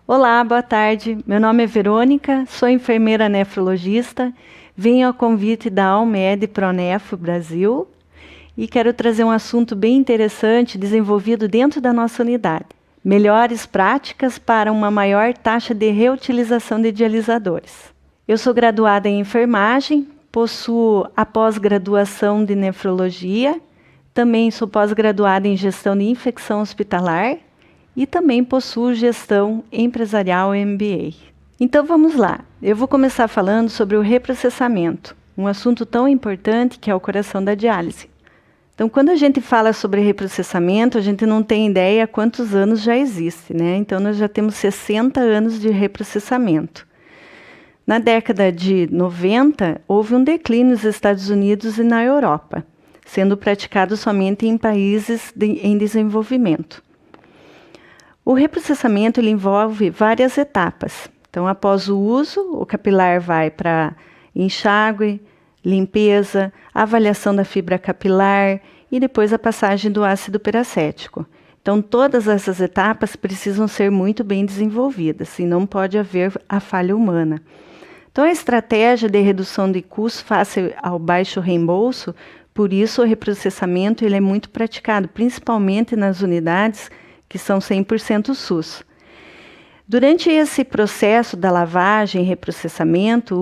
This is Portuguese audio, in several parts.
Olá, boa tarde. Meu nome é Verônica, sou enfermeira nefrologista, venho a convite da Almed Pronefro Brasil e quero trazer um assunto bem interessante desenvolvido dentro da nossa unidade. Melhores práticas para uma maior taxa de reutilização de dialisadores. Eu sou graduada em enfermagem, possuo a pós-graduação de nefrologia, também sou pós-graduada em gestão de infecção hospitalar e também possuo gestão empresarial MBA. Então vamos lá, eu vou começar falando sobre o reprocessamento, um assunto tão importante que é o coração da diálise. Então quando a gente fala sobre reprocessamento, a gente não tem ideia quantos anos já existe, né? Então nós já temos 60 anos de reprocessamento. Na década de 90, houve um declínio nos Estados Unidos e na Europa, sendo praticado somente em países em desenvolvimento. O reprocessamento ele envolve várias etapas. Então, após o uso, o capilar vai para enxágue, limpeza, avaliação da fibra capilar e depois a passagem do ácido peracético. Então, todas essas etapas precisam ser muito bem desenvolvidas e não pode haver a falha humana. Então, a estratégia de redução de custos face ao baixo reembolso, por isso o reprocessamento ele é muito praticado, principalmente nas unidades que são 100% SUS. Durante esse processo da lavagem e reprocessamento,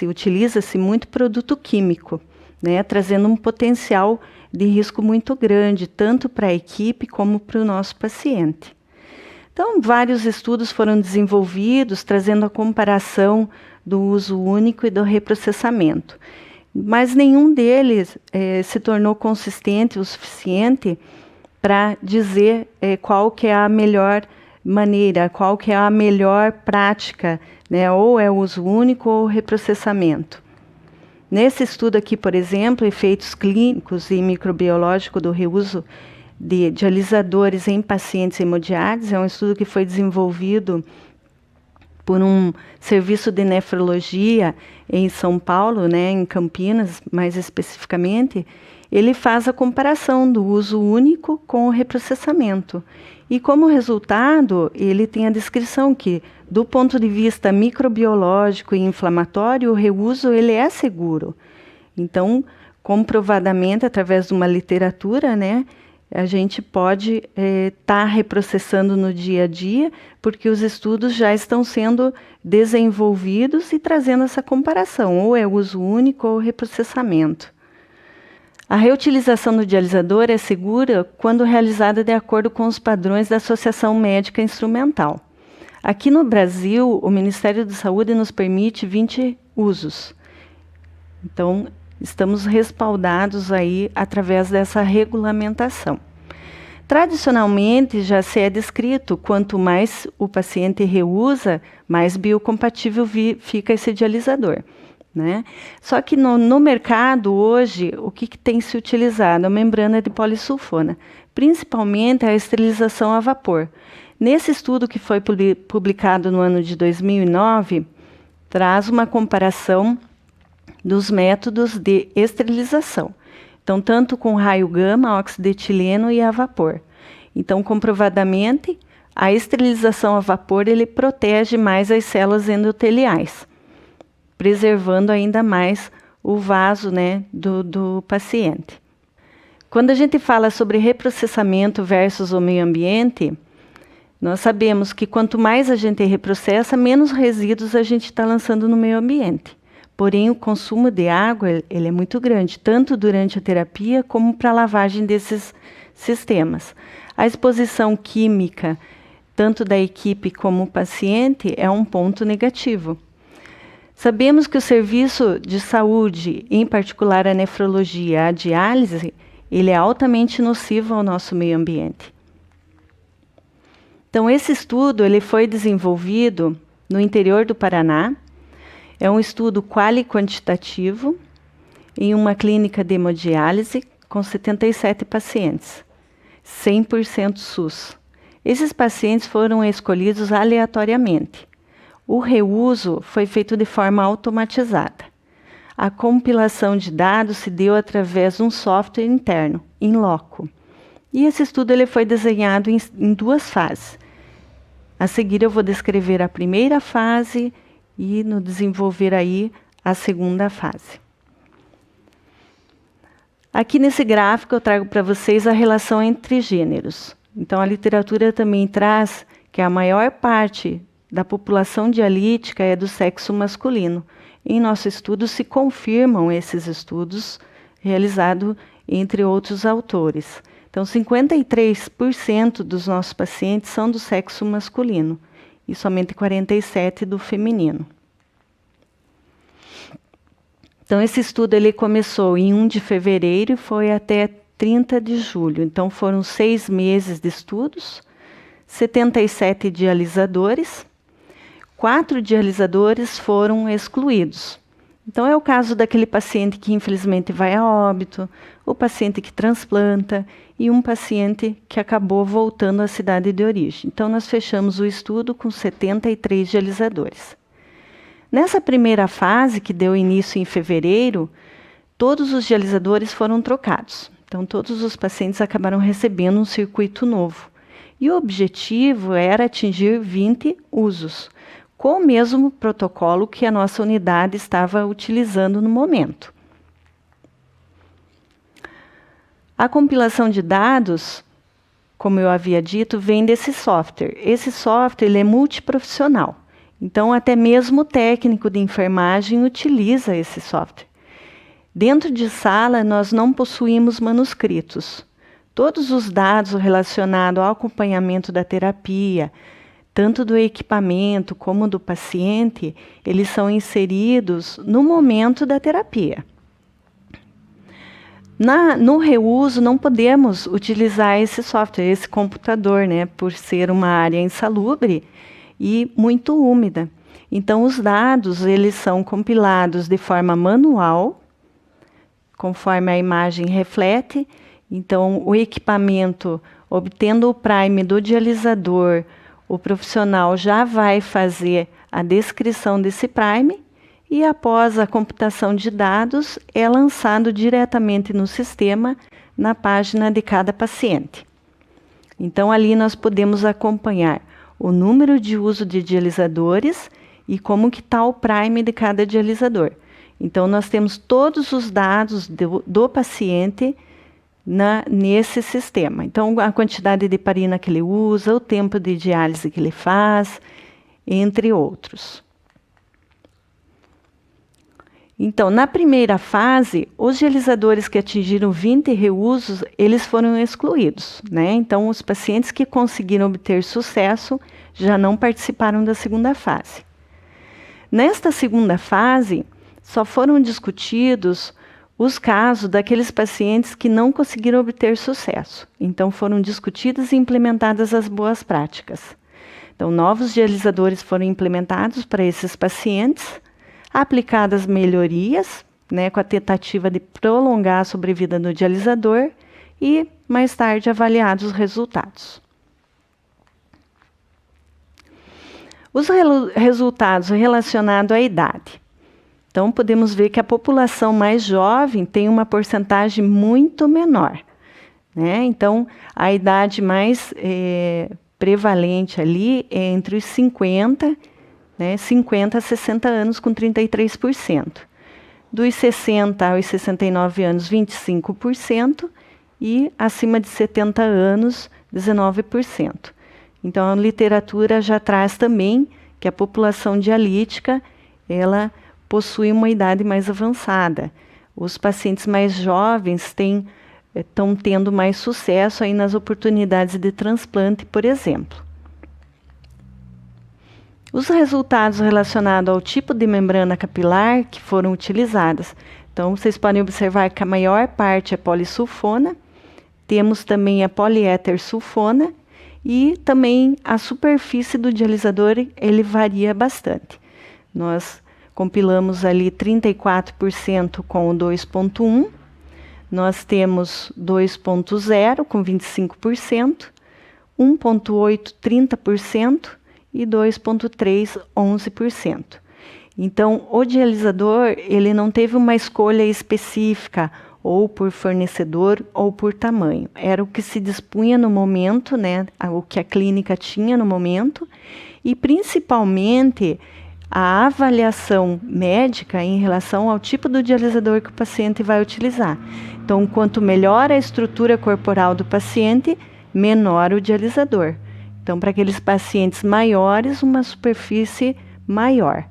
utiliza-se muito produto químico, né, trazendo um potencial de risco muito grande, tanto para a equipe como para o nosso paciente. Então, vários estudos foram desenvolvidos, trazendo a comparação do uso único e do reprocessamento. Mas nenhum deles se tornou consistente o suficiente para dizer qual que é a melhor maneira, qual que é a melhor prática, né? Ou é o uso único ou o reprocessamento. Nesse estudo aqui, por exemplo, efeitos clínicos e microbiológicos do reuso de dialisadores em pacientes hemodiálise, é um estudo que foi desenvolvido por um serviço de nefrologia em São Paulo, né, em Campinas, mais especificamente. Ele faz a comparação do uso único com o reprocessamento. E como resultado, ele tem a descrição que, do ponto de vista microbiológico e inflamatório, o reuso ele é seguro. Então, comprovadamente, através de uma literatura, né, a gente pode estar reprocessando no dia a dia, porque os estudos já estão sendo desenvolvidos e trazendo essa comparação, ou é uso único ou reprocessamento. A reutilização do dialisador é segura quando realizada de acordo com os padrões da Associação Médica Instrumental. Aqui no Brasil, o Ministério da Saúde nos permite 20 usos. Então, estamos respaldados aí através dessa regulamentação. Tradicionalmente, já se é descrito, quanto mais o paciente reusa, mais biocompatível fica esse dialisador, né? Só que no mercado hoje, o que tem se utilizado? A membrana de polissulfona, principalmente a esterilização a vapor. Nesse estudo que foi publicado no ano de 2009, traz uma comparação dos métodos de esterilização. Então, tanto com raio gama, óxido de etileno e a vapor. Então, comprovadamente, a esterilização a vapor ele protege mais as células endoteliais, preservando ainda mais o vaso, né, do paciente. Quando a gente fala sobre reprocessamento versus o meio ambiente, nós sabemos que quanto mais a gente reprocessa, menos resíduos a gente está lançando no meio ambiente. Porém, o consumo de água ele é muito grande, tanto durante a terapia como para a lavagem desses sistemas. A exposição química, tanto da equipe como o paciente, é um ponto negativo. Sabemos que o serviço de saúde, em particular a nefrologia, a diálise, ele é altamente nocivo ao nosso meio ambiente. Então, esse estudo ele foi desenvolvido no interior do Paraná. É um estudo quali-quantitativo em uma clínica de hemodiálise com 77 pacientes, 100% SUS. Esses pacientes foram escolhidos aleatoriamente. O reuso foi feito de forma automatizada. A compilação de dados se deu através de um software interno, in loco. E esse estudo ele foi desenhado em duas fases. A seguir eu vou descrever a primeira fase e no desenvolver aí a segunda fase. Aqui nesse gráfico eu trago para vocês a relação entre gêneros. Então a literatura também traz que a maior parte da população dialítica é do sexo masculino. Em nosso estudo se confirmam esses estudos realizados entre outros autores. Então 53% dos nossos pacientes são do sexo masculino e somente 47% do feminino. Então esse estudo ele começou em 1 de fevereiro e foi até 30 de julho. Então foram 6 meses de estudos, 77 dialisadores, 4 dialisadores foram excluídos. Então é o caso daquele paciente que infelizmente vai a óbito, o paciente que transplanta e um paciente que acabou voltando à cidade de origem. Então nós fechamos o estudo com 73 dialisadores. Nessa primeira fase, que deu início em fevereiro, todos os dialisadores foram trocados. Então todos os pacientes acabaram recebendo um circuito novo. E o objetivo era atingir 20 usos, com o mesmo protocolo que a nossa unidade estava utilizando no momento. A compilação de dados, como eu havia dito, vem desse software. Esse software ele é multiprofissional, então até mesmo o técnico de enfermagem utiliza esse software. Dentro de sala, nós não possuímos manuscritos. Todos os dados relacionados ao acompanhamento da terapia, tanto do equipamento como do paciente, eles são inseridos no momento da terapia. No reuso, não podemos utilizar esse software, esse computador, né, por ser uma área insalubre e muito úmida. Então, os dados eles são compilados de forma manual, conforme a imagem reflete. Então, o equipamento, obtendo o prime do dialisador, o profissional já vai fazer a descrição desse prime e, após a computação de dados, é lançado diretamente no sistema, na página de cada paciente. Então, ali nós podemos acompanhar o número de uso de dialisadores e como que está o prime de cada dialisador. Então, nós temos todos os dados do paciente nesse sistema. Então, a quantidade de heparina que ele usa, o tempo de diálise que ele faz, entre outros. Então, na primeira fase, os dialisadores que atingiram 20 reusos, eles foram excluídos, né? Então, os pacientes que conseguiram obter sucesso já não participaram da segunda fase. Nesta segunda fase, só foram discutidos os casos daqueles pacientes que não conseguiram obter sucesso. Então, foram discutidas e implementadas as boas práticas. Então, novos dialisadores foram implementados para esses pacientes, aplicadas melhorias, né, com a tentativa de prolongar a sobrevida do dialisador e, mais tarde, avaliados os resultados. Os resultados relacionados à idade. Então, podemos ver que a população mais jovem tem uma porcentagem muito menor, né? Então, a idade mais prevalente ali é entre os 50 a 60 anos, com 33%. Dos 60 aos 69 anos, 25%. E acima de 70 anos, 19%. Então, a literatura já traz também que a população dialítica, ela possui uma idade mais avançada. Os pacientes mais jovens estão tendo mais sucesso aí nas oportunidades de transplante, por exemplo. Os resultados relacionados ao tipo de membrana capilar que foram utilizadas. Então, vocês podem observar que a maior parte é polissulfona, temos também a poliéter sulfona e também a superfície do dialisador, ele varia bastante. Nós compilamos ali 34% com o 2.1, nós temos 2.0 com 25%, 1.8, 30%, e 2.3, 11%. Então, o dialisador, ele não teve uma escolha específica, ou por fornecedor, ou por tamanho. Era o que se dispunha no momento, né, o que a clínica tinha no momento, e principalmente a avaliação médica em relação ao tipo do dialisador que o paciente vai utilizar. Então, quanto melhor a estrutura corporal do paciente, menor o dialisador. Então, para aqueles pacientes maiores, uma superfície maior.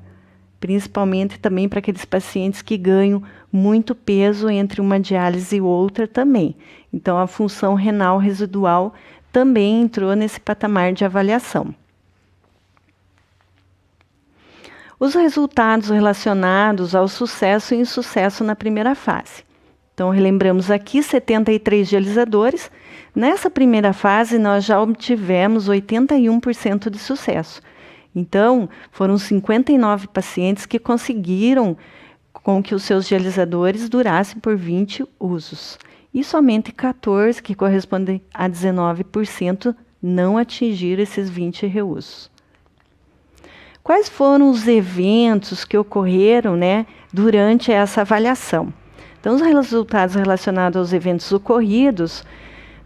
Principalmente também para aqueles pacientes que ganham muito peso entre uma diálise e outra também. Então, a função renal residual também entrou nesse patamar de avaliação. Os resultados relacionados ao sucesso e insucesso na primeira fase. Então, relembramos aqui 73 dialisadores. Nessa primeira fase, nós já obtivemos 81% de sucesso. Então, foram 59 pacientes que conseguiram com que os seus dialisadores durassem por 20 usos. E somente 14, que correspondem a 19%, não atingiram esses 20 reusos. Quais foram os eventos que ocorreram, né, durante essa avaliação? Então, os resultados relacionados aos eventos ocorridos,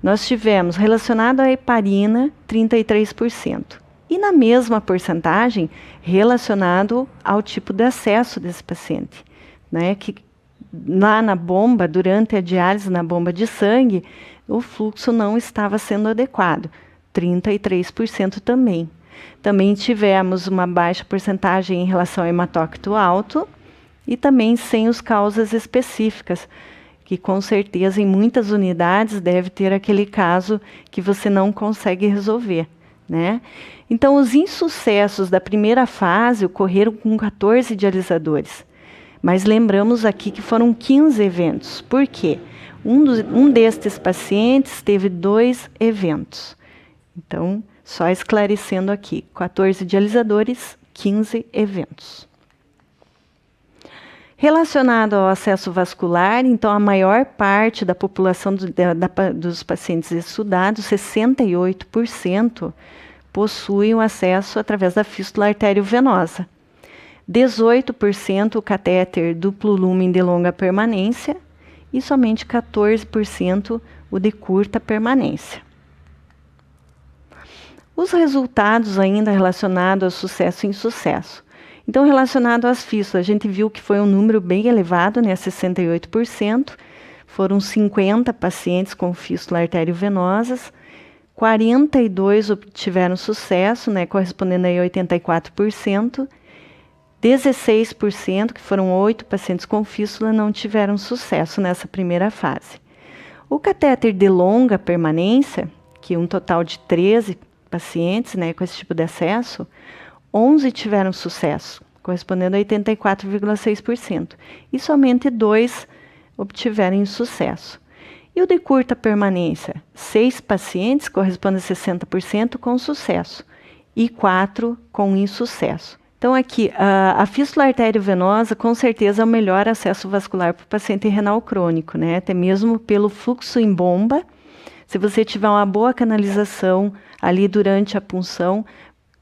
nós tivemos relacionado à heparina, 33%. E na mesma porcentagem, relacionado ao tipo de acesso desse paciente, né, que lá na bomba, durante a diálise na bomba de sangue, o fluxo não estava sendo adequado, 33% também. Também tivemos uma baixa porcentagem em relação ao hematócrito alto e também sem as causas específicas, que com certeza em muitas unidades deve ter aquele caso que você não consegue resolver, né? Então, os insucessos da primeira fase ocorreram com 14 dialisadores. Mas lembramos aqui que foram 15 eventos. Por quê? Um destes pacientes teve 2 eventos. Então, só esclarecendo aqui, 14 dialisadores, 15 eventos. Relacionado ao acesso vascular, então a maior parte da população dos pacientes estudados, 68%, possuem o acesso através da fístula arteriovenosa. 18% o catéter duplo lumen de longa permanência e somente 14% o de curta permanência. Os resultados ainda relacionados ao sucesso e insucesso. Então, relacionado às fístulas, a gente viu que foi um número bem elevado, né, 68%. Foram 50 pacientes com fístula arteriovenosas, 42 obtiveram sucesso, né, correspondendo a 84%. 16%, que foram 8 pacientes com fístula, não tiveram sucesso nessa primeira fase. O catéter de longa permanência, que é um total de 13 pacientes, né, com esse tipo de acesso, 11 tiveram sucesso, correspondendo a 84,6%, e somente 2 obtiveram insucesso. E o de curta permanência, 6 pacientes, correspondendo a 60%, com sucesso, e 4 com insucesso. Então, aqui, a fístula arteriovenosa, com certeza, é o melhor acesso vascular para o paciente renal crônico, né? Até mesmo pelo fluxo em bomba. Se você tiver uma boa canalização ali durante a punção,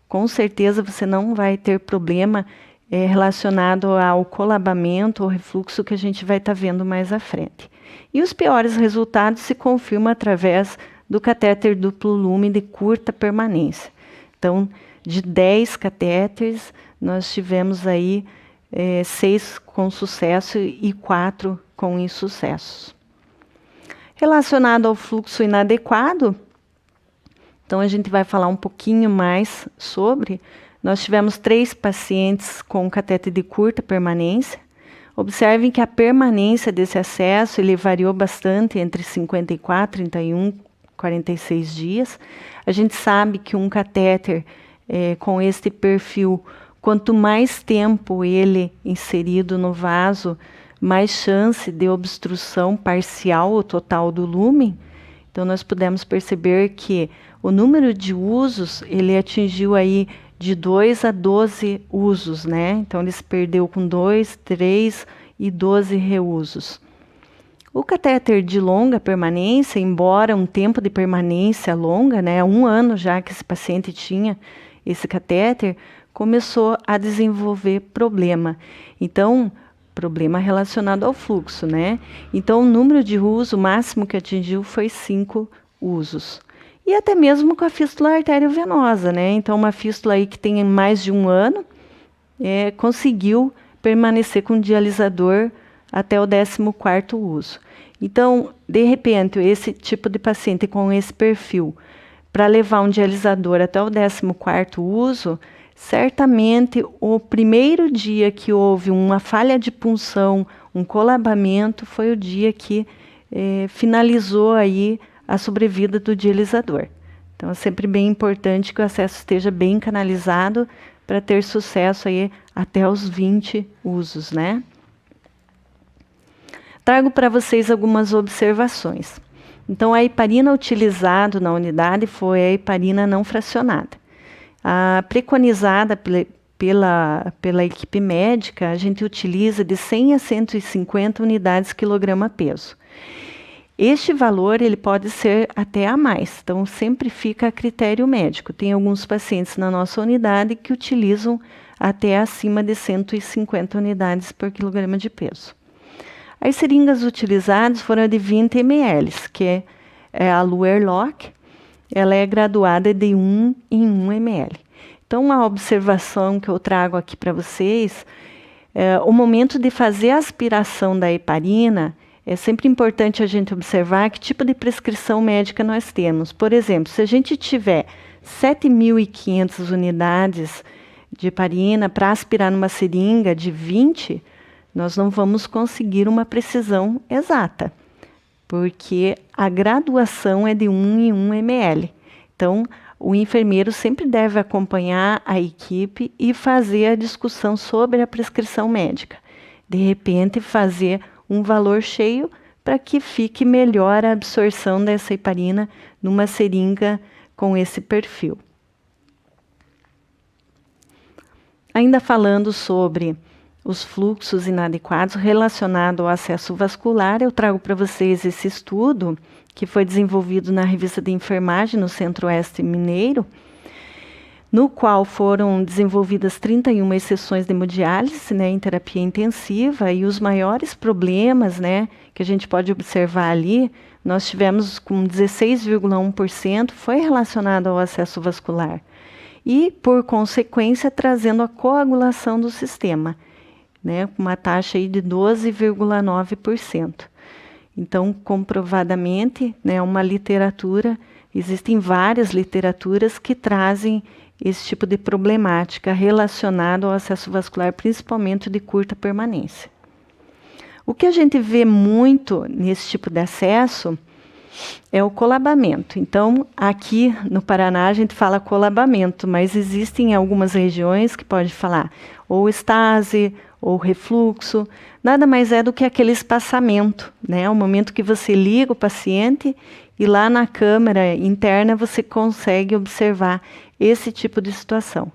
com certeza você não vai ter problema relacionado ao colabamento ou refluxo que a gente vai estar vendo mais à frente. E os piores resultados se confirmam através do catéter duplo lumen de curta permanência. Então, de 10 catéteres, nós tivemos aí 6 com sucesso e 4 com insucesso. Relacionado ao fluxo inadequado, então a gente vai falar um pouquinho mais sobre. Nós tivemos 3 pacientes com catéter de curta permanência. Observem que a permanência desse acesso ele variou bastante entre 54, 31, 46 dias. A gente sabe que um catéter com este perfil, quanto mais tempo ele inserido no vaso, mais chance de obstrução parcial ou total do lumen. Então, nós pudemos perceber que o número de usos, ele atingiu aí de 2 a 12 usos, né? Então, ele se perdeu com 2, 3 e 12 reusos. O catéter de longa permanência, embora um tempo de permanência longa, né? 1 ano já que esse paciente tinha esse catéter, começou a desenvolver problema. Então, problema relacionado ao fluxo, né? Então, o número de uso máximo que atingiu foi 5 usos. E até mesmo com a fístula arteriovenosa, né? Então, uma fístula aí que tem mais de 1 ano, conseguiu permanecer com o dialisador até o 14º uso. Então, de repente, esse tipo de paciente com esse perfil, para levar um dialisador até o 14º uso, certamente o primeiro dia que houve uma falha de punção, um colabamento, foi o dia que finalizou aí a sobrevida do dialisador. Então, é sempre bem importante que o acesso esteja bem canalizado para ter sucesso aí até os 20 usos, né? Trago para vocês algumas observações. Então, a heparina utilizada na unidade foi a heparina não fracionada. A preconizada pela equipe médica, a gente utiliza de 100 a 150 unidades quilograma-peso. Este valor ele pode ser até a mais, então sempre fica a critério médico. Tem alguns pacientes na nossa unidade que utilizam até acima de 150 unidades por quilograma de peso. As seringas utilizadas foram de 20 ml, que é a Luerloc. Ela é graduada de 1 em 1 ml. Então, uma observação que eu trago aqui para vocês, o momento de fazer a aspiração da heparina, é sempre importante a gente observar que tipo de prescrição médica nós temos. Por exemplo, se a gente tiver 7.500 unidades de heparina para aspirar numa seringa de 20, nós não vamos conseguir uma precisão exata, porque a graduação é de 1 em 1 ml. Então, o enfermeiro sempre deve acompanhar a equipe e fazer a discussão sobre a prescrição médica. De repente, fazer um valor cheio para que fique melhor a absorção dessa heparina numa seringa com esse perfil. Ainda falando sobre os fluxos inadequados relacionados ao acesso vascular, eu trago para vocês esse estudo que foi desenvolvido na revista de enfermagem no Centro-Oeste Mineiro, no qual foram desenvolvidas 31 sessões de hemodiálise, né, em terapia intensiva, e os maiores problemas, né, que a gente pode observar ali, nós tivemos com 16,1% foi relacionado ao acesso vascular e, por consequência, trazendo a coagulação do sistema, né, com uma taxa aí de 12,9%. Então, comprovadamente, né, uma literatura, existem várias literaturas que trazem esse tipo de problemática relacionada ao acesso vascular, principalmente de curta permanência. O que a gente vê muito nesse tipo de acesso é o colabamento. Então, aqui no Paraná a gente fala colabamento, mas existem algumas regiões que pode falar ou estase, ou refluxo, nada mais é do que aquele espaçamento, né? O momento que você liga o paciente e lá na câmara interna você consegue observar esse tipo de situação.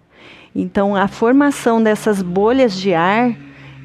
Então, a formação dessas bolhas de ar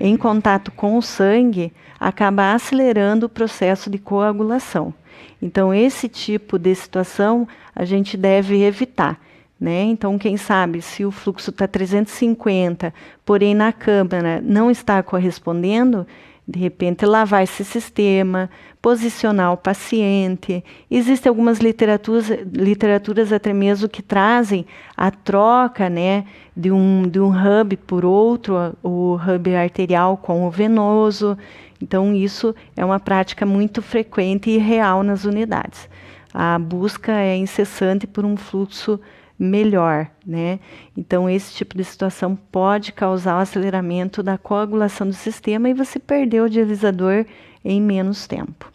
em contato com o sangue acaba acelerando o processo de coagulação. Então, esse tipo de situação a gente deve evitar, né? Então, quem sabe, se o fluxo está 350, porém na câmara não está correspondendo, de repente lavar esse sistema, posicionar o paciente. Existem algumas literaturas até mesmo que trazem a troca, né, de um hub por outro, o hub arterial com o venoso. Então, isso é uma prática muito frequente e real nas unidades. A busca é incessante por um fluxo melhor, né? Então, esse tipo de situação pode causar o aceleramento da coagulação do sistema e você perder o dialisador em menos tempo.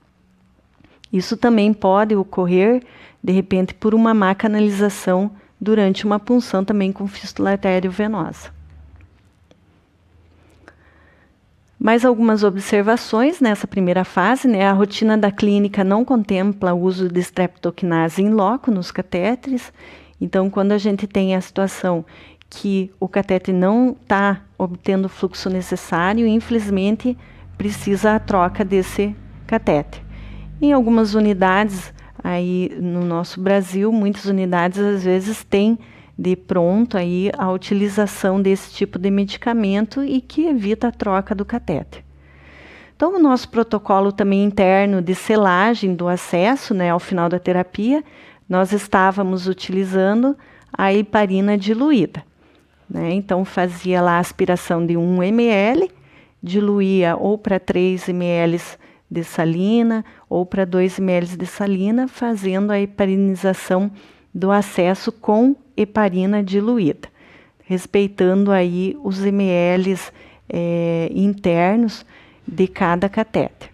Isso também pode ocorrer, de repente, por uma má canalização durante uma punção também com fístula arteriovenosa. Mais algumas observações nessa primeira fase, né? A rotina da clínica não contempla o uso de streptokinase in loco nos catéteres. Então, quando a gente tem a situação que o catéter não está obtendo o fluxo necessário, infelizmente precisa a troca desse catéter. Em algumas unidades, aí no nosso Brasil, muitas unidades às vezes têm de pronto aí a utilização desse tipo de medicamento e que evita a troca do catéter. Então, o nosso protocolo também interno de selagem do acesso, né, ao final da terapia, nós estávamos utilizando a heparina diluída, né? Então, fazia lá a aspiração de 1 ml, diluía ou para 3 ml de salina ou para 2 ml de salina, fazendo a heparinização do acesso com heparina diluída, respeitando aí os ml internos de cada catéter.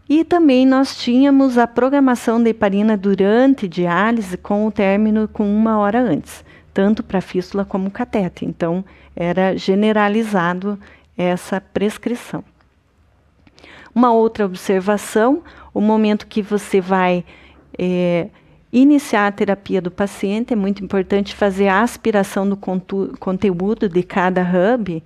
E também nós tínhamos a programação da heparina durante diálise com o término com 1 hora antes, tanto para fístula como catéter. Então, era generalizado essa prescrição. Uma outra observação, o momento que você vai iniciar a terapia do paciente, é muito importante fazer a aspiração do conteúdo de cada hub,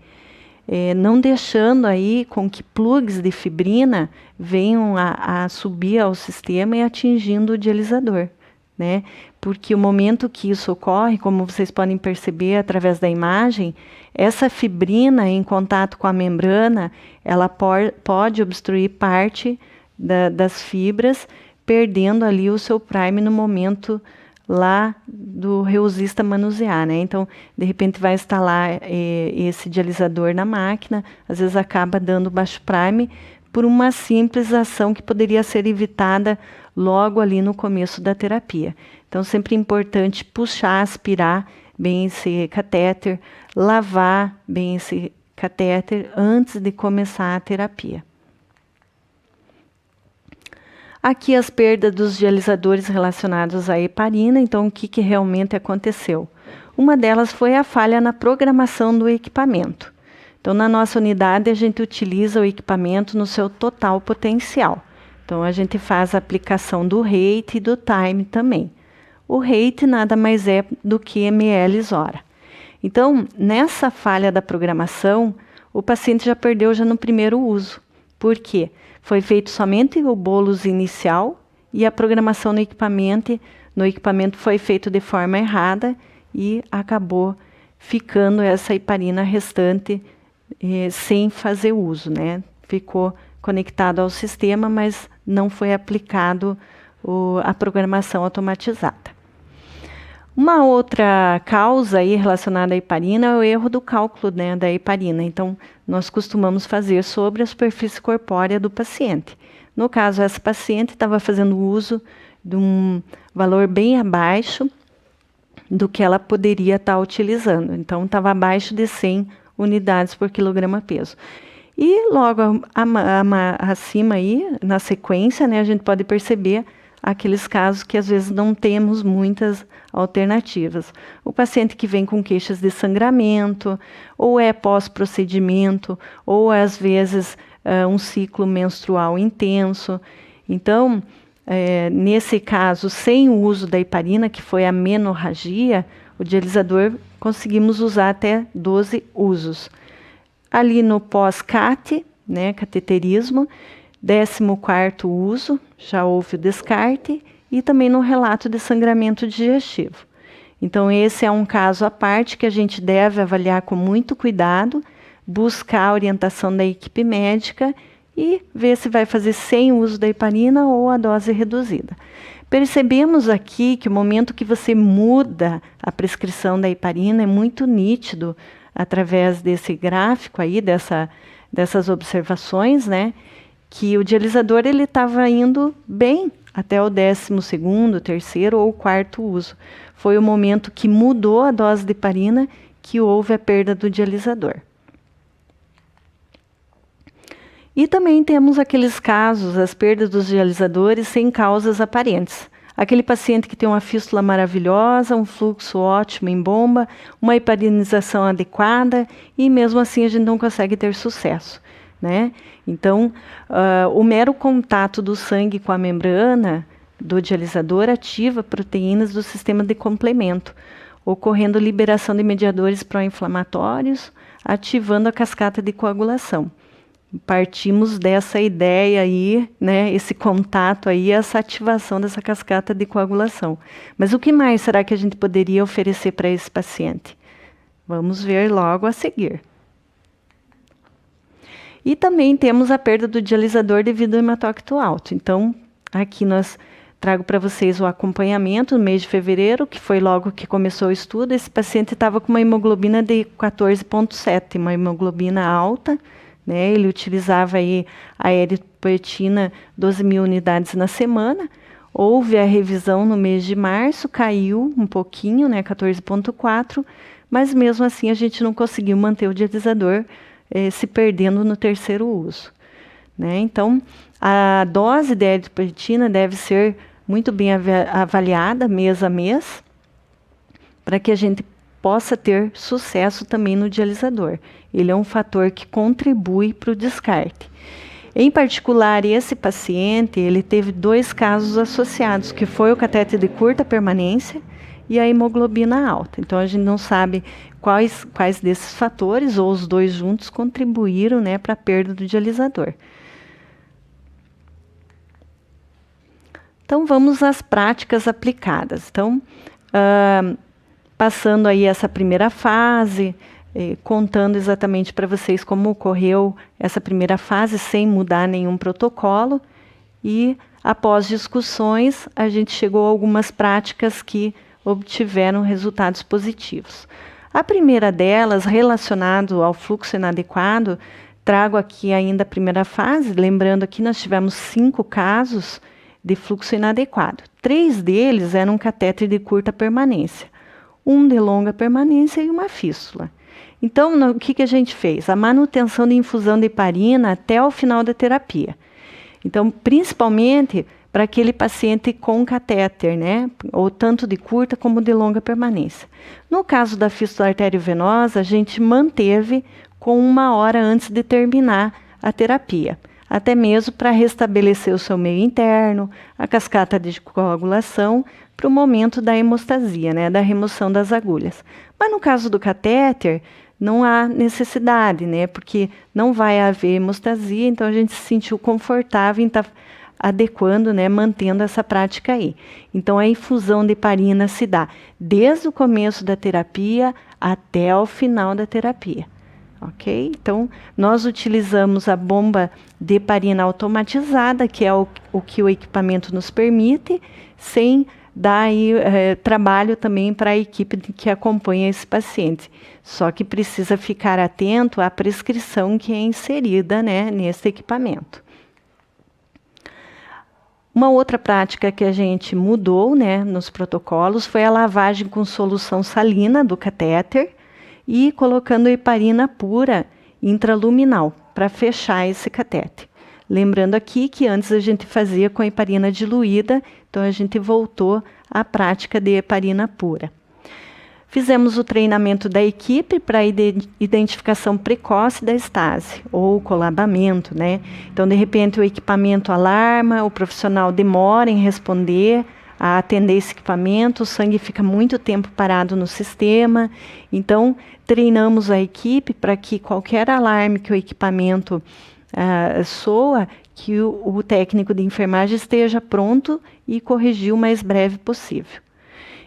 não deixando aí com que plugs de fibrina venham a subir ao sistema e atingindo o dialisador, né? Porque o momento que isso ocorre, como vocês podem perceber através da imagem, essa fibrina em contato com a membrana, ela pode obstruir parte das fibras, perdendo ali o seu prime no momento lá do reusista manusear, né? Então, de repente vai instalar esse dialisador na máquina, às vezes acaba dando baixo prime por uma simples ação que poderia ser evitada logo ali no começo da terapia. Então, sempre é importante puxar, aspirar bem esse catéter, lavar bem esse catéter antes de começar a terapia. Aqui as perdas dos dialisadores relacionados à heparina. Então, o que realmente aconteceu? Uma delas foi a falha na programação do equipamento. Então, na nossa unidade, a gente utiliza o equipamento no seu total potencial. Então, a gente faz a aplicação do rate e do time também. O rate nada mais é do que ml hora. Então, nessa falha da programação, o paciente já perdeu no primeiro uso. Por quê? Foi feito somente o bolus inicial e a programação no equipamento foi feito de forma errada e acabou ficando essa heparina restante sem fazer uso, né? Ficou conectado ao sistema, mas não foi aplicado a programação automatizada. Uma outra causa aí relacionada à heparina é o erro do cálculo, né, da heparina. Então, nós costumamos fazer sobre a superfície corpórea do paciente. No caso, essa paciente estava fazendo uso de um valor bem abaixo do que ela poderia estar utilizando. Então, estava abaixo de 100 unidades por quilograma peso. E logo acima aí, na sequência, né, a gente pode perceber aqueles casos que às vezes não temos muitas alternativas. O paciente que vem com queixas de sangramento, ou é pós-procedimento, ou às vezes um ciclo menstrual intenso. Então, nesse caso, sem o uso da heparina, que foi a menorragia, o dialisador conseguimos usar até 12 usos. Ali no pós-CAT, né, cateterismo, 14º uso, já houve o descarte, e também no relato de sangramento digestivo. Então, esse é um caso à parte que a gente deve avaliar com muito cuidado, buscar a orientação da equipe médica e ver se vai fazer sem uso da heparina ou a dose reduzida. Percebemos aqui que o momento que você muda a prescrição da heparina é muito nítido através desse gráfico aí, dessas observações, né? Que o dialisador ele estava indo bem até o 12º, 3º ou 4º uso. Foi o momento que mudou a dose de heparina que houve a perda do dialisador. E também temos aqueles casos, as perdas dos dialisadores sem causas aparentes. Aquele paciente que tem uma fístula maravilhosa, um fluxo ótimo em bomba, uma heparinização adequada e mesmo assim a gente não consegue ter sucesso, né? Então, o mero contato do sangue com a membrana do dialisador ativa proteínas do sistema de complemento, ocorrendo liberação de mediadores pró-inflamatórios, ativando a cascata de coagulação. Partimos dessa ideia aí, né, esse contato aí, essa ativação dessa cascata de coagulação. Mas o que mais será que a gente poderia oferecer para esse paciente? Vamos ver logo a seguir. E também temos a perda do dialisador devido ao hematócrito alto. Então, aqui nós trago para vocês o acompanhamento no mês de fevereiro, que foi logo que começou o estudo. Esse paciente estava com uma hemoglobina de 14,7, uma hemoglobina alta, né? Ele utilizava aí a eritropoetina 12.000 unidades na semana. Houve a revisão no mês de março, caiu um pouquinho, né? 14,4, mas mesmo assim a gente não conseguiu manter o dialisador se perdendo no terceiro uso, né? Então, a dose de eritropoetina deve ser muito bem avaliada mês a mês, para que a gente possa ter sucesso também no dialisador. Ele é um fator que contribui para o descarte. Em particular, esse paciente, ele teve 2 casos associados, que foi o catéter de curta permanência e a hemoglobina alta. Então, a gente não sabe quais desses fatores, ou os 2 juntos, contribuíram, né, para a perda do dialisador. Então, vamos às práticas aplicadas. Então, passando aí essa primeira fase, contando exatamente para vocês como ocorreu essa primeira fase, sem mudar nenhum protocolo. E, após discussões, a gente chegou a algumas práticas que obtiveram resultados positivos. A primeira delas, relacionado ao fluxo inadequado, trago aqui ainda a primeira fase, lembrando que nós tivemos 5 casos de fluxo inadequado. 3 deles eram catéter de curta permanência, um de longa permanência e uma fístula. Então, o que a gente fez? A manutenção de infusão de heparina até o final da terapia. Então, principalmente para aquele paciente com catéter, né? Ou tanto de curta como de longa permanência. No caso da fístula arteriovenosa, a gente manteve com 1 hora antes de terminar a terapia, até mesmo para restabelecer o seu meio interno, a cascata de coagulação, para o momento da hemostasia, né? Da remoção das agulhas. Mas no caso do catéter, não há necessidade, né? Porque não vai haver hemostasia, então a gente se sentiu confortável em estar adequando, né? Mantendo essa prática aí. Então, a infusão de heparina se dá desde o começo da terapia até o final da terapia. Ok? Então, nós utilizamos a bomba de heparina automatizada, que é o que o equipamento nos permite, sem dar aí, trabalho também para a equipe que acompanha esse paciente. Só que precisa ficar atento à prescrição que é inserida, né, nesse equipamento. Uma outra prática que a gente mudou, né, nos protocolos foi a lavagem com solução salina do catéter e colocando heparina pura intraluminal para fechar esse catéter. Lembrando aqui que antes a gente fazia com heparina diluída, então a gente voltou à prática de heparina pura. Fizemos o treinamento da equipe para a identificação precoce da estase, ou colabamento, né? Então, de repente, o equipamento alarma, o profissional demora em responder, a atender esse equipamento, o sangue fica muito tempo parado no sistema. Então, treinamos a equipe para que qualquer alarme que o equipamento soa, que o técnico de enfermagem esteja pronto e corrigir o mais breve possível.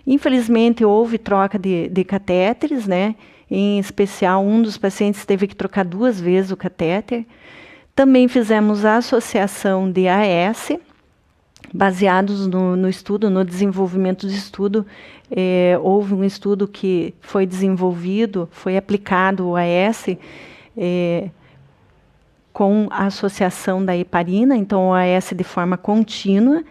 Infelizmente, houve troca de catéteres, né? Em especial, um dos pacientes teve que trocar 2 vezes o catéter. Também fizemos a associação de AS, baseados no estudo, no desenvolvimento de estudo. Houve um estudo que foi desenvolvido, foi aplicado o AS, com a associação da heparina, então o AS de forma contínua,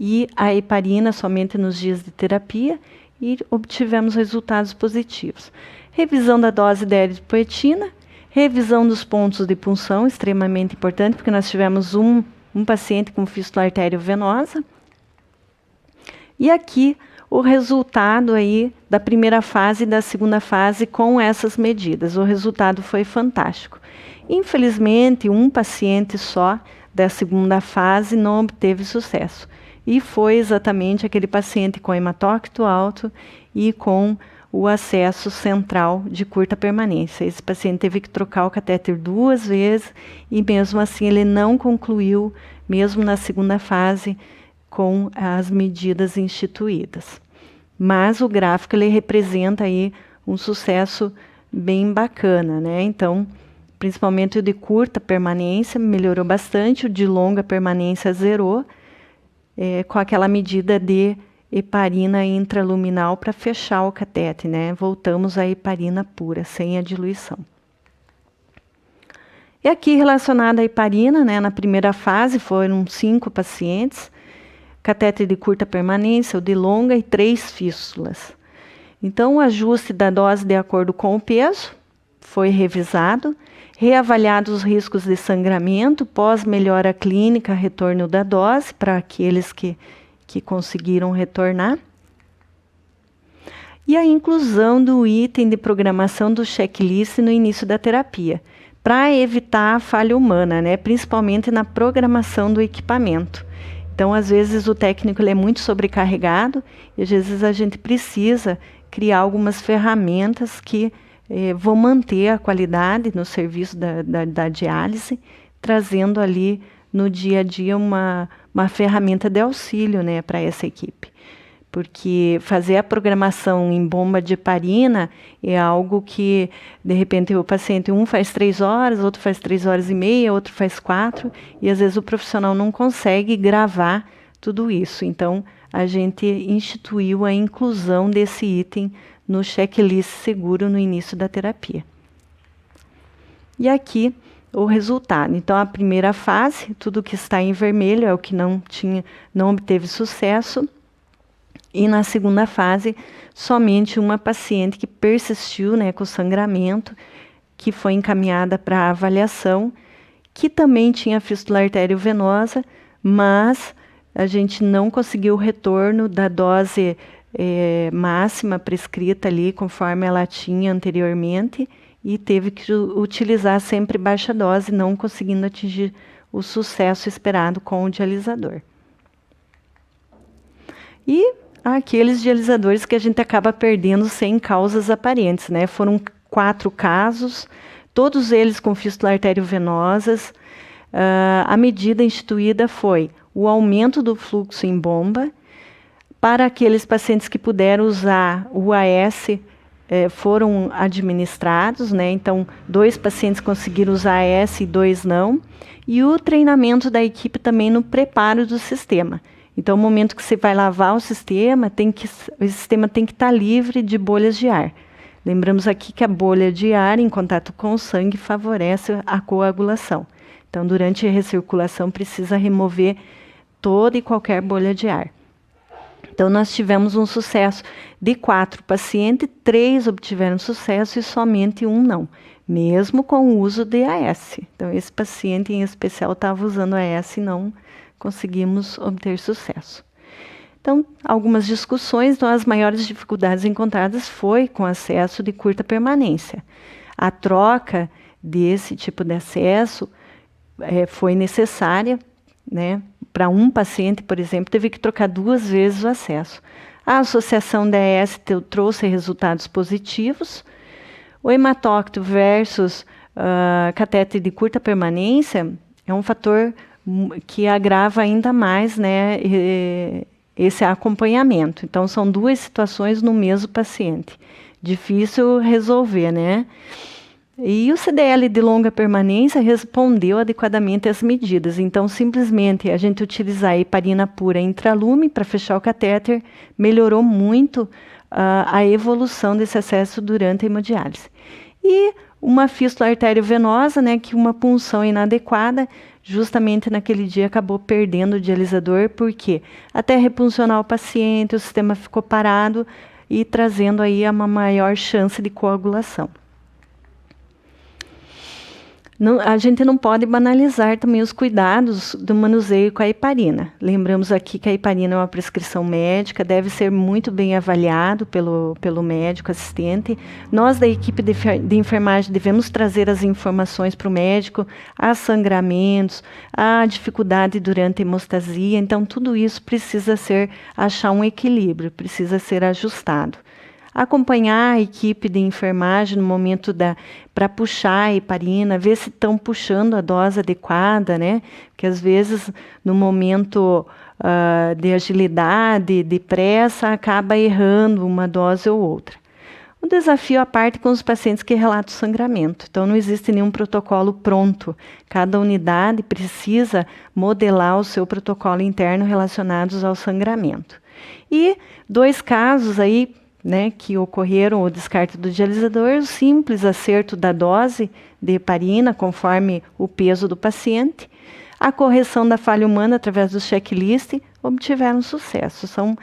e a heparina somente nos dias de terapia, e obtivemos resultados positivos. Revisão da dose de eritropoetina, revisão dos pontos de punção, extremamente importante, porque nós tivemos um paciente com fístula arteriovenosa. E aqui o resultado aí da primeira fase e da segunda fase com essas medidas. O resultado foi fantástico. Infelizmente, um paciente só da segunda fase não obteve sucesso. E foi exatamente aquele paciente com hematócrito alto e com o acesso central de curta permanência. Esse paciente teve que trocar o catéter 2 vezes e mesmo assim ele não concluiu, mesmo na segunda fase, com as medidas instituídas. Mas o gráfico ele representa aí um sucesso bem bacana, né? Então, principalmente o de curta permanência, melhorou bastante, o de longa permanência zerou, com aquela medida de heparina intraluminal para fechar o catete, né? Voltamos à heparina pura, sem a diluição. E aqui relacionada à heparina, né, na primeira fase foram 5 pacientes, catéter de curta permanência, o de longa e 3 fístulas. Então, o ajuste da dose de acordo com o peso foi revisado, reavaliados os riscos de sangramento, pós-melhora clínica, retorno da dose para aqueles que conseguiram retornar. E a inclusão do item de programação do checklist no início da terapia, para evitar a falha humana, né? Principalmente na programação do equipamento. Então, às vezes, o técnico ele é muito sobrecarregado e, às vezes, a gente precisa criar algumas ferramentas que vão manter a qualidade no serviço da diálise, trazendo ali no dia a dia uma ferramenta de auxílio, né, para essa equipe. Porque fazer a programação em bomba de heparina é algo que, de repente, o paciente, um faz 3 horas, outro faz 3 horas e meia, outro faz 4, e às vezes o profissional não consegue gravar tudo isso. Então, a gente instituiu a inclusão desse item no checklist seguro no início da terapia. E aqui o resultado. Então, a primeira fase, tudo que está em vermelho é o que não obteve sucesso. E na segunda fase, somente uma paciente que persistiu, né, com sangramento, que foi encaminhada para avaliação, que também tinha fístula arteriovenosa, mas a gente não conseguiu o retorno da dose máxima prescrita ali, conforme ela tinha anteriormente, e teve que utilizar sempre baixa dose, não conseguindo atingir o sucesso esperado com o dialisador. E aqueles dialisadores que a gente acaba perdendo sem causas aparentes, né? Foram 4 casos, todos eles com fístula arteriovenosas. A medida instituída foi o aumento do fluxo em bomba. Para aqueles pacientes que puderam usar o AS, foram administrados, né? Então, 2 pacientes conseguiram usar AS e 2 não. E o treinamento da equipe também no preparo do sistema. Então, no momento que você vai lavar o sistema, o sistema tem que estar livre de bolhas de ar. Lembramos aqui que a bolha de ar em contato com o sangue favorece a coagulação. Então, durante a recirculação, precisa remover toda e qualquer bolha de ar. Então, nós tivemos um sucesso de 4 pacientes, 3 obtiveram sucesso e somente 1 não, mesmo com o uso de AS. Então, esse paciente em especial estava usando AS e não conseguimos obter sucesso. Então, algumas discussões, então, as maiores dificuldades encontradas foi com acesso de curta permanência. A troca desse tipo de acesso foi necessária, né? Para um paciente, por exemplo, teve que trocar 2 vezes o acesso. A associação da AS trouxe resultados positivos. O hematócito versus catéter de curta permanência é um fator que agrava ainda mais, né, esse acompanhamento. Então, são 2 situações no mesmo paciente. Difícil resolver, né? E o CDL de longa permanência respondeu adequadamente às medidas. Então, simplesmente, a gente utilizar a heparina pura intralume para fechar o catéter melhorou muito a evolução desse acesso durante a hemodiálise. E uma fístula arteriovenosa, né, que uma punção inadequada, justamente naquele dia acabou perdendo o dialisador, porque até repuncionar o paciente, o sistema ficou parado e trazendo aí uma maior chance de coagulação. A gente não pode banalizar também os cuidados do manuseio com a heparina. Lembramos aqui que a heparina é uma prescrição médica, deve ser muito bem avaliado pelo médico assistente. Nós, da equipe de enfermagem, devemos trazer as informações para o médico, há sangramentos, há dificuldade durante a hemostasia. Então, tudo isso precisa achar um equilíbrio, precisa ser ajustado. Acompanhar a equipe de enfermagem no momento para puxar a heparina, ver se estão puxando a dose adequada, né? Porque às vezes no momento de agilidade, de pressa, acaba errando uma dose ou outra. O desafio à parte com os pacientes que relatam sangramento. Então, não existe nenhum protocolo pronto. Cada unidade precisa modelar o seu protocolo interno relacionados ao sangramento. E 2 casos aí, né, que ocorreram o descarte do dialisador, o simples acerto da dose de heparina conforme o peso do paciente, a correção da falha humana através do checklist, obtiveram sucesso. São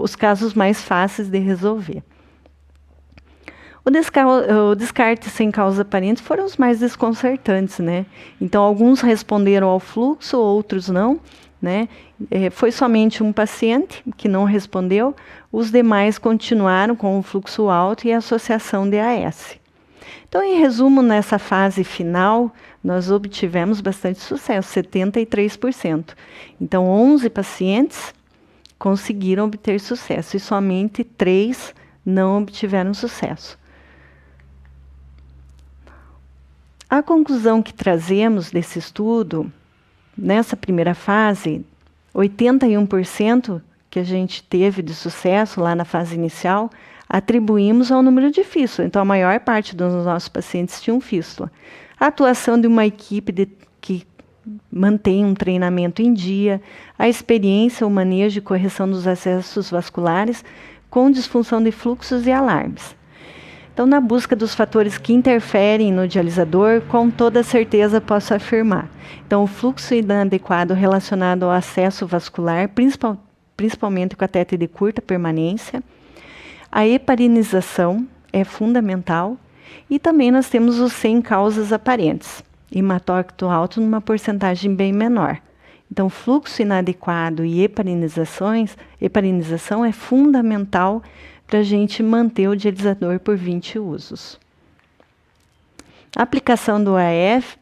os casos mais fáceis de resolver. O descarte sem causa aparente foram os mais desconcertantes, né? Então, alguns responderam ao fluxo, outros não, né? Foi somente um paciente que não respondeu, os demais continuaram com o fluxo alto e a associação de AS. Então, em resumo, nessa fase final, nós obtivemos bastante sucesso, 73%. Então, 11 pacientes conseguiram obter sucesso e somente 3 não obtiveram sucesso. A conclusão que trazemos desse estudo, nessa primeira fase, 81% que a gente teve de sucesso lá na fase inicial, atribuímos ao número de fístula. Então, a maior parte dos nossos pacientes tinham fístula. A atuação de uma equipe que mantém um treinamento em dia, a experiência, o manejo e correção dos acessos vasculares com disfunção de fluxos e alarmes. Então, na busca dos fatores que interferem no dialisador, com toda certeza posso afirmar. Então, o fluxo inadequado relacionado ao acesso vascular, principalmente com a catéter de curta permanência, a heparinização é fundamental e também nós temos os sem causas aparentes, hematócrito alto numa porcentagem bem menor. Então, fluxo inadequado e heparinização é fundamental para a gente manter o dialisador por 20 usos. A aplicação do AS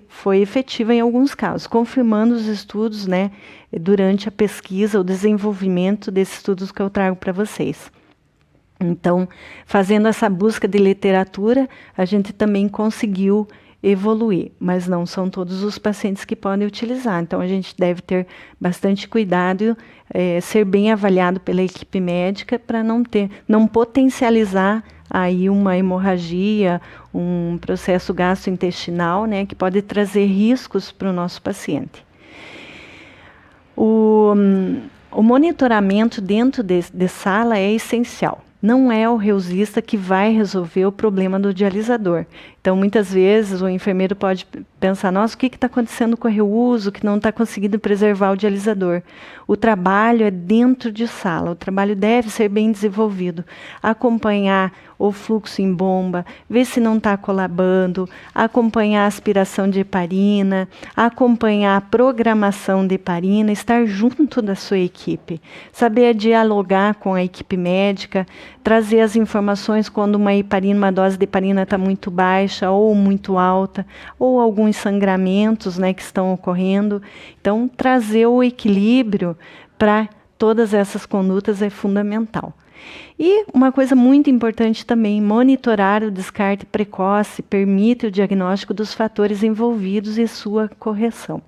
foi efetiva em alguns casos, confirmando os estudos, né, durante a pesquisa, o desenvolvimento desses estudos que eu trago para vocês. Então, fazendo essa busca de literatura, a gente também conseguiu evoluir, mas não são todos os pacientes que podem utilizar. Então, a gente deve ter bastante cuidado, ser bem avaliado pela equipe médica para não potencializar aí uma hemorragia, um processo gastrointestinal, né, que pode trazer riscos para o nosso paciente. O monitoramento dentro de sala é essencial. Não é o reusista que vai resolver o problema do dialisador. Então, muitas vezes, o enfermeiro pode pensar, nossa, o que está acontecendo com o reuso, que não está conseguindo preservar o dialisador? O trabalho é dentro de sala, o trabalho deve ser bem desenvolvido. Acompanhar o fluxo em bomba, ver se não está colabando, acompanhar a aspiração de heparina, acompanhar a programação de heparina, estar junto da sua equipe, saber dialogar com a equipe médica, trazer as informações quando uma dose de heparina está muito baixa ou muito alta, ou alguns sangramentos, né, que estão ocorrendo. Então, trazer o equilíbrio para todas essas condutas é fundamental. E uma coisa muito importante também, monitorar o descarte precoce permite o diagnóstico dos fatores envolvidos e sua correção.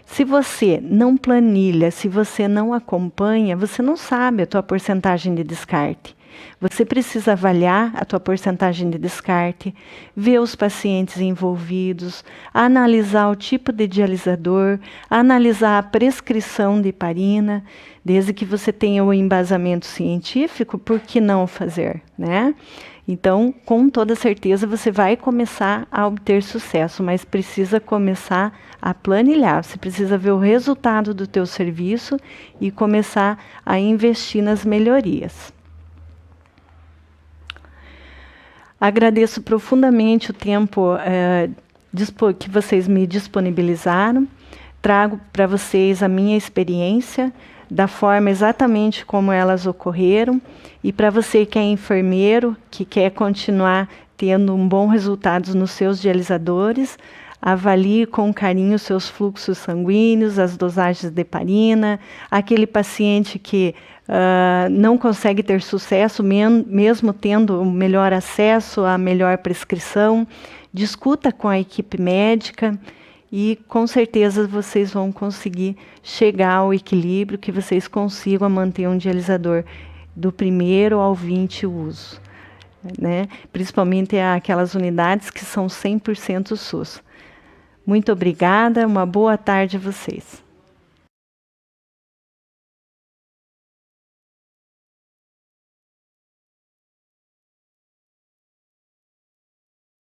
Se você não planilha, se você não acompanha, você não sabe a tua porcentagem de descarte. Você precisa avaliar a tua porcentagem de descarte, ver os pacientes envolvidos, analisar o tipo de dialisador, analisar a prescrição de heparina, desde que você tenha o embasamento científico, por que não fazer, né? Então, com toda certeza, você vai começar a obter sucesso, mas precisa começar a planilhar. Você precisa ver o resultado do teu serviço e começar a investir nas melhorias. Agradeço profundamente o tempo que vocês me disponibilizaram. Trago para vocês a minha experiência, da forma exatamente como elas ocorreram. E para você que é enfermeiro, que quer continuar tendo um bom resultado nos seus dialisadores, avalie com carinho os seus fluxos sanguíneos, as dosagens de heparina, aquele paciente que não consegue ter sucesso, mesmo tendo o melhor acesso à melhor prescrição, discuta com a equipe médica e com certeza vocês vão conseguir chegar ao equilíbrio, que vocês consigam manter um dialisador do primeiro ao 20 uso, né? Principalmente aquelas unidades que são 100% SUS. Muito obrigada, uma boa tarde a vocês.